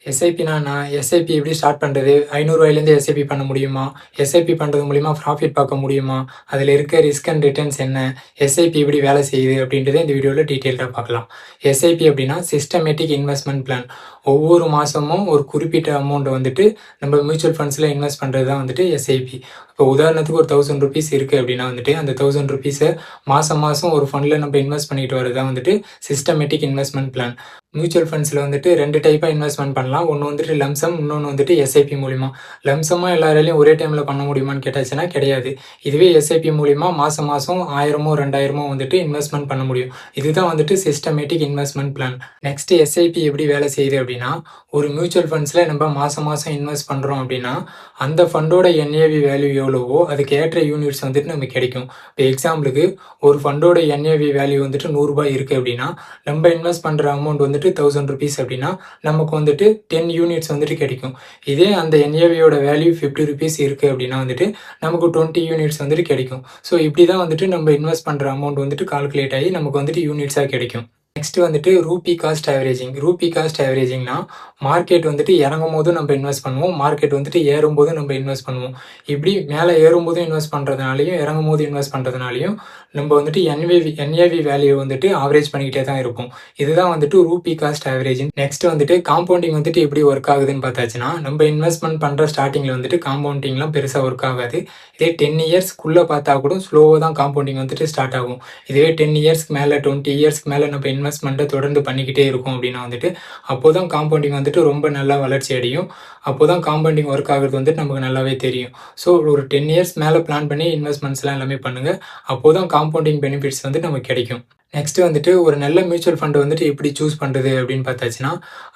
எஸ்ஐபினா நான் எஸ்ஐபி எப்படி ஸ்டார்ட் பண்ணுறது? ரூ. 500 எஸ்ஐபி பண்ண முடியுமா? எஸ்ஐபி பண்ணுறது மூலிமா ப்ராஃபிட் பார்க்க முடியுமா? அதில் இருக்க ரிஸ்க் அண்ட் ரிட்டர்ன்ஸ் என்ன? எஸ்ஐபி எப்படி வேலை செய்யுது அப்படின்றத இந்த வீடியோவில் டீட்டெயில்டாக பார்க்கலாம். எஸ்ஐபி அப்படின்னா சிஸ்டமேட்டிக் இன்வெஸ்ட்மெண்ட் பிளான். ஒவ்வொரு மாதமும் ஒரு குறிப்பிட்ட அமௌண்ட்டை வந்துட்டு நம்ம மியூச்சுவல் ஃபண்ட்ஸில் இன்வெஸ்ட் பண்ணுறது தான் வந்துட்டு எஸ்ஐபி. இப்போ உதாரணத்துக்கு ஒரு ₹1000 இருக்குது அப்படின்னா வந்துட்டு அந்த ₹1000 மாதம் மாதம் ஒரு ஃபண்டில் நம்ம இன்வெஸ்ட் பண்ணிட்டு வரது தான் வந்துட்டு சிஸ்டமேட்டிக் இன்வெஸ்ட்மெண்ட் பிளான். மியூச்சுவல் ஃபண்ட்ஸில் வந்துட்டு 2 டைப்பாக இன்வெஸ்ட்மெண்ட் பண்ணலாம். ஒன்று வந்துட்டு லம்சம், இன்னொன்று வந்துட்டு எஸ்ஐபி மூலிமா. லம்சமாக எல்லாராலையும் ஒரே டைமில் பண்ண முடியுமான்னு கேட்டாச்சுன்னா கிடையாது. இதுவே எஸ்ஐபி மூலிமா மாதம் மாதம் 1000மோ 2000மோ வந்துட்டு இன்வெஸ்ட்மெண்ட் பண்ண முடியும். இதுதான் வந்துட்டு systematic investment plan. Next SIP எப்படி வேலை செய்யுது அப்படின்னா, ஒரு மியூச்சுவல் ஃபண்ட்ஸில் நம்ம மாதம் மாதம் இன்வெஸ்ட் பண்ணுறோம் அப்படின்னா அந்த ஃபண்டோட என்ஏவி வேல்யூ எவ்வளவோ அதுக்கு ஏற்ற யூனிட்ஸ் வந்துட்டு நமக்கு கிடைக்கும். இப்போ எக்ஸாம்பிளுக்கு ஒரு ஃபண்டோட என்ஏவி வேல்யூ வந்துட்டு ₹100 இருக்குது அப்படின்னா நம்ம இன்வெஸ்ட் பண்ணுற அமௌண்ட் வந்துட்டு ₹1000 அப்படின்னா நமக்கு வந்துட்டு 10 யூனிட்ஸ் வந்துட்டு கிடைக்கும். இதே அந்த என்ஏவியோட வேல்யூ ₹50 இருக்குது அப்படின்னா வந்துட்டு நமக்கு 20 யூனிட்ஸ் வந்துட்டு கிடைக்கும். ஸோ இப்படி தான் வந்துட்டு நம்ம இன்வெஸ்ட் பண்ணுற அமௌண்ட் வந்துட்டு கால்குலேட் ஆகி நமக்கு வந்துட்டு யூனிட்ஸாக கிடைக்கும். நெக்ஸ்ட் வந்துட்டு rupee cost averaging. Rupee cost ஆவரேஜிங்னா மார்க்கெட் வந்துட்டு இறங்கும் போதும் நம்ம இன்வெஸ்ட் பண்ணுவோம், மார்க்கெட் வந்துட்டு ஏறும்போதும் நம்ம இன்வெஸ்ட் பண்ணுவோம். இப்படி மேலே ஏறும்போதும் இன்வெஸ்ட் பண்ணுறதுனாலையும் இறங்கும் போது இன்வெஸ்ட் பண்ணுறதுனாலையும் நம்ம வந்துட்டு என்ஏவி வேல்யூ வந்துட்டு ஆவரேஜ் பண்ணிக்கிட்டே தான் இருப்போம். இதுதான் வந்துட்டு ரூபி காஸ்ட் ஆவரேஜிங். நெக்ஸ்ட் வந்துட்டு காம்பவுண்டிங் வந்துட்டு எப்படி ஒர்க் ஆகுதுன்னு பார்த்தாச்சுன்னா, நம்ம இன்வெஸ்ட்மெண்ட் பண்ணுற ஸ்டார்டிங்கில் வந்துட்டு காம்பவுண்டிங்லாம் பெருசாக ஒர்க் ஆகாது. இதே 10 இயர்ஸ்க்குள்ளே பார்த்தா கூட ஸ்லோவாக தான் காம்பவுண்டிங் வந்துட்டு ஸ்டார்ட் ஆகும். இதுவே 10 இயர்ஸ்க்கு மேலே 20 இயர்ஸ்க்கு மேலே நம்ம இன்வெஸ்ட்மெண்ட்டை தொடர்ந்து பண்ணிக்கிட்டே இருக்கும் அப்படின்னா வந்துட்டு அப்போ தான் காம்பவுண்டிங் வந்துட்டு ரொம்ப நல்லா வளர்ச்சி அடையும். அப்போ தான் காம்பவுண்டிங் ஒர்க் ஆகுறது வந்துட்டு நமக்கு நல்லாவே தெரியும். ஸோ ஒரு 10 இயர்ஸ் மேலே பிளான் பண்ணி இன்வெஸ்ட்மெண்ட்ஸ்லாம் எல்லாமே பண்ணுங்கள். அப்போ தான் காம்பவுண்டிங் பெனிஃபிட்ஸ் வந்து நமக்கு கிடைக்கும். நெக்ஸ்ட் வந்துட்டு ஒரு நல்ல மியூச்சுவல் ஃபண்டு வந்துட்டு எப்படி சூஸ் பண்ணுறது அப்படின்னு பார்த்தாச்சுன்னா,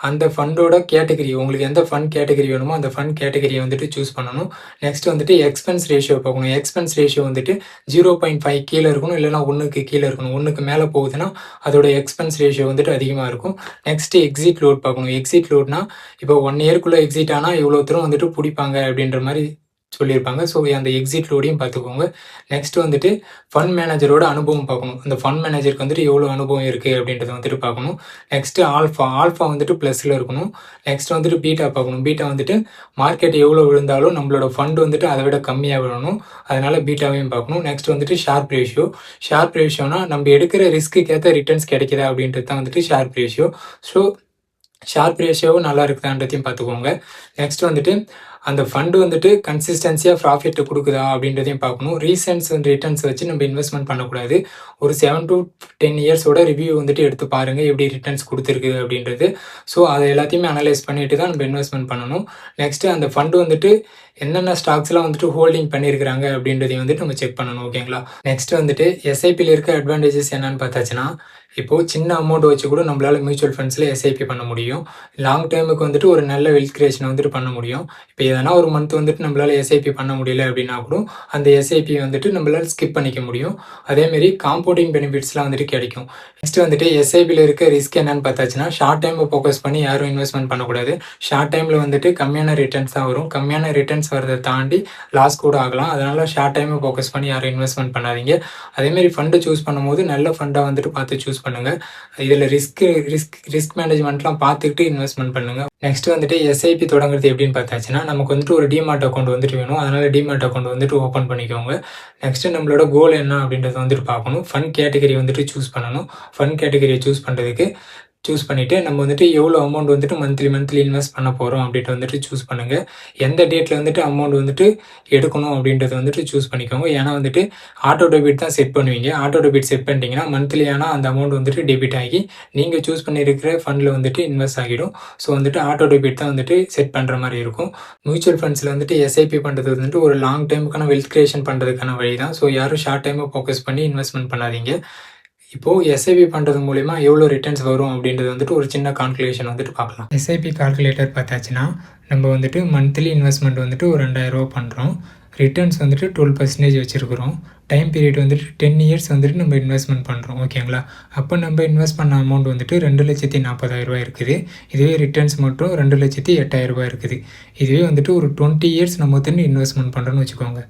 அந்த ஃபண்டோட கேட்டகரி உங்களுக்கு எந்த ஃபண்ட் கேட்டகரி வேணுமோ அந்த ஃபண்ட் கேட்டகரியை வந்துட்டு சூஸ் பண்ணணும். நெக்ஸ்ட் வந்துட்டு எக்ஸ்பென்ஸ் ரேஷியோ பார்க்கணும். எக்ஸ்பென்ஸ் ரேஷியோ வந்துட்டு 0.5 கீழே இருக்கணும், இல்லைனா 1க்கு கீழே இருக்கணும். 1க்கு மேலே போகுதுன்னா அதோட எக்ஸ்பென்ஸ் ரேஷியோ வந்துட்டு அதிகமாக இருக்கும். நெக்ஸ்ட் எக்ஸிட் லோட் பார்க்கணும். எக்ஸிட் லோட்னா இப்போ 1 இயர்க்குள்ளே எக்ஸிட் ஆனால் இவ்வளோ தூரம் வந்துட்டு பிடிப்பாங்க அப்படின்ற மாதிரி சொல்லியிருப்பாங்க. ஸோ அந்த எக்ஸிட் லோடையும் பார்த்துக்கோங்க. நெக்ஸ்ட் வந்துட்டு ஃபண்ட் மேனேஜரோட அனுபவம் பார்க்கணும். அந்த ஃபண்ட் மேனேஜருக்கு வந்துட்டு எவ்வளோ அனுபவம் இருக்குது அப்படின்றத வந்துட்டு பார்க்கணும். நெக்ஸ்ட்டு ஆல்ஃபா வந்துட்டு ப்ளஸில் இருக்கணும். நெக்ஸ்ட் வந்துட்டு பீட்டா பார்க்கணும். பீட்டா வந்துட்டு மார்க்கெட் எவ்வளோ விழுந்தாலும் நம்மளோட ஃபண்ட் வந்துட்டு அதை விட கம்மியாக விழணும், அதனால் பீட்டாவையும் பார்க்கணும். நெக்ஸ்ட் வந்துட்டு ஷார்ப் ரேஷியோனா நம்ம எடுக்கிற ரிஸ்க்கு ஏற்ற ரிட்டர்ன்ஸ் கிடைக்குதா அப்படின்றது தான் வந்துட்டு ஷார்ப் ரேஷியோ. ஸோ ஷார்ப் ரேஷியோவும் நல்லா இருக்குதான்றதையும் பார்த்துக்கோங்க. நெக்ஸ்ட் வந்துட்டு அந்த ஃபண்டு வந்துட்டு கன்சிஸ்டன்சியாக ப்ராஃபிட் கொடுக்குதா அப்படின்றதையும் பார்க்கணும். ரீசன்ஸ் அண்ட் ரிட்டர்ன்ஸ் வச்சு நம்ம இன்வெஸ்ட்மெண்ட் பண்ணக்கூடாது. ஒரு 7 to 10 இயர்ஸோட ரிவ்யூ வந்துட்டு எடுத்து பாருங்கள் எப்படி ரிட்டர்ன்ஸ் கொடுத்துருக்கு அப்படின்றது. ஸோ அதை எல்லாத்தையுமே அனலைஸ் பண்ணிட்டு தான் நம்ம இன்வெஸ்ட்மெண்ட் பண்ணணும். நெக்ஸ்ட்டு அந்த ஃபண்டு வந்துட்டு என்னென்ன ஸ்டாக்ஸ்லாம் வந்துட்டு ஹோல்டிங் பண்ணியிருக்கிறாங்க அப்படின்றதையும் வந்துட்டு நம்ம செக் பண்ணணும். ஓகேங்களா? நெக்ஸ்ட் வந்துட்டு எஸ்ஐபியில் இருக்க அட்வான்டேஜஸ் என்னன்னு பார்த்தாச்சுன்னா, இப்போது சின்ன அமௌண்ட் வச்சு கூட நம்மளால் மியூச்சுவல் ஃபண்ட்ஸில் எஸ்ஐபி பண்ண முடியும். லாங் டைமுக்கு வந்துட்டு ஒரு நல்ல வெல்த் கிரியேஷன் வந்துட்டு பண்ண முடியும். இப்போ எதனா ஒரு மந்த் வந்துட்டு நம்மளால் எஸ்ஐபி பண்ண முடியல அப்படின்னா கூட அந்த எஸ்ஐபி வந்துட்டு நம்மளால் ஸ்கிப் பண்ணிக்க முடியும். அதேமாரி காம்பவுண்டிங் பெனிஃபிட்ஸ்லாம் வந்துட்டு கிடைக்கும். நெக்ஸ்ட் வந்துட்டு எஸ்ஐபியில் இருக்க ரிஸ்க் என்னன்னு பார்த்தாச்சுன்னா, ஷார்ட் டைமை ஃபோக்கஸ் பண்ணி யாரும் இன்வெஸ்ட்மெண்ட் பண்ணக்கூடாது. ஷார்ட் டைமில் வந்துட்டு கம்மியான ரிட்டர்ன்ஸ் தான் வரும். கம்மியான ரிட்டர்ன்ஸ் வரதை தாண்டி லாஸ் கூட ஆகலாம். அதனால் ஷார்ட் டைமை ஃபோக்கஸ் பண்ணி யாரும் இன்வெஸ்ட்மெண்ட் பண்ணாதீங்க. அதேமாரி ஃபண்டு சூஸ் பண்ணும்போது நல்ல ஃபண்டாக வந்துட்டு பார்த்து சூஸ் பண்ணுங்கள். இதில் ரிஸ்க் மேனேஜ்மெண்ட்லாம் பார்த்துக்கிட்டு இன்வெஸ்ட்மெண்ட் பண்ணுங்கள். நெக்ஸ்ட் வந்துட்டு எஸ்ஐபி தொடங்குறது எப்படின்னு பார்த்தாச்சுன்னா, நமக்கு வந்துட்டு ஒரு டிமார்ட் அக்கௌண்ட் வந்துட்டு வேணும். அதனால் டிமார்ட் அக்கௌண்ட் வந்துட்டு ஓப்பன் பண்ணிக்கோங்க. நெக்ஸ்ட்டு நம்மளோட கோல் என்ன அப்படின்றத வந்துட்டு பார்க்கணும். ஃபண்ட் கேட்டகரி வந்துட்டு சூஸ் பண்ணணும். ஃபண்ட் கேட்டகரியை சூஸ் பண்ணிவிட்டு நம்ம வந்துட்டு எவ்வளோ அமௌண்ட் வந்துட்டு மந்த்லி இன்வெஸ்ட் பண்ண போகிறோம் அப்படின்ட்டு வந்துட்டு சூஸ் பண்ணுங்கள். எந்த டேட்டில் வந்துட்டு அமௌண்ட் வந்துட்டு எடுக்கணும் அப்படின்றத வந்துட்டு சூஸ் பண்ணிக்கோங்க. ஏன்னா வந்துட்டு ஆட்டோ டெபிட் தான் செட் பண்ணுவீங்க. ஆட்டோ டெபிட் செட் பண்ணிட்டீங்கன்னா மந்த்லி ஆனால் அந்த அமௌண்ட் வந்துட்டு டெபிட் ஆகி நீங்கள் சூஸ் பண்ணியிருக்கிற ஃபண்டில் வந்துட்டு இன்வெஸ்ட் ஆகிடும். ஸோ வந்துட்டு ஆட்டோ டெபிட் தான் வந்துட்டு செட் பண்ணுற மாதிரி இருக்கும். மியூச்சுவல் ஃபண்ட்ஸில் வந்துட்டு எஸ்ஐபி பண்ணுறது வந்துட்டு ஒரு லாங் டைமுக்கான வெல்த் கிரியேஷன் பண்ணுறதுக்கான வழி தான். ஸோ யாரும் ஷார்ட் டைமை ஃபோக்கஸ் பண்ணி இன்வெஸ்ட்மெண்ட் பண்ணாதீங்க. இப்போது எஸ்ஐபி பண்ணுறது மூலிமா எவ்வளோ ரிட்டர்ன்ஸ் வரும் அப்படின்றது வந்துட்டு ஒரு சின்ன கால்குலேஷன் வந்துட்டு பார்க்கலாம். எஸ்ஐபி கால்குலேட்டர் பார்த்தாச்சுன்னா, நம்ம வந்துட்டு மந்த்லி இன்வெஸ்ட்மெண்ட் வந்துட்டு ஒரு ₹2000 பண்ணுறோம். ரிட்டர்ன்ஸ் வந்துட்டு 12% வச்சுருக்குறோம். டைம் பீரியட் வந்துட்டு 10 இயர்ஸ் வந்துட்டு நம்ம இன்வெஸ்ட்மெண்ட் பண்ணுறோம். ஓகேங்களா? அப்போ நம்ம இன்வெஸ்ட் பண்ண அமௌண்ட் வந்துட்டு ₹2,40,000 இருக்குது. இதுவே ரிட்டர்ன்ஸ் மட்டும் ₹2,08,000 இருக்குது. இதுவே வந்துட்டு ஒரு 20 இயர்ஸ் நம்ம வந்துட்டு இன்வெஸ்ட்மெண்ட் பண்ணுறோன்னு வச்சுக்கோங்க.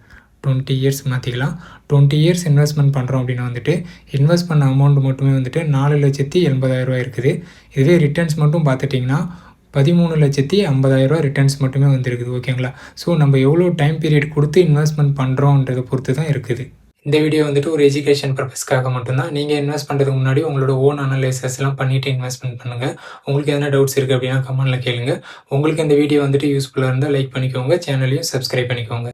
20 இயர்ஸ் மாற்றிக்கலாம். 20 இயர்ஸ் இன்வெஸ்ட்மெண்ட் பண்ணுறோம் அப்படின்னா வந்துட்டு இன்வெஸ்ட் பண்ண அமௌண்ட் மட்டுமே வந்துட்டு ₹4,80,000 இருக்குது. இதுவே ரிட்டர்ன்ஸ் மட்டும் பார்த்துட்டிங்கன்னா 13,50,000 ரிட்டர்ன்ஸ் மட்டுமே வந்திருக்குது. ஓகேங்களா? ஸோ நம்ம எவ்வளோ டைம் பீரியட் கொடுத்து இன்வெஸ்ட்மெண்ட் பண்ணுறோன்றதை பொறுத்து தான் இருக்குது. இந்த வீடியோ வந்துட்டு ஒரு எஜுகேஷன் பர்பஸ்க்காக மட்டும்தான். நீங்கள் இன்வெஸ்ட் பண்ணுறதுக்கு முன்னாடி உங்களோட ஓன் அனலைசஸ்லாம் பண்ணிவிட்டு இன்வெஸ்ட்மெண்ட் பண்ணுங்கள். உங்களுக்கு எதனா டவுட்ஸ் இருக்குது அப்படின்னா கமெண்ட்டில் கேளுங்க. உங்களுக்கு இந்த வீடியோ வந்துட்டு யூஸ்ஃபுல்லாக இருந்தால் லைக் பண்ணிக்கோங்க. சேனலையும் சப்ஸ்கிரைப் பண்ணிக்கோங்க.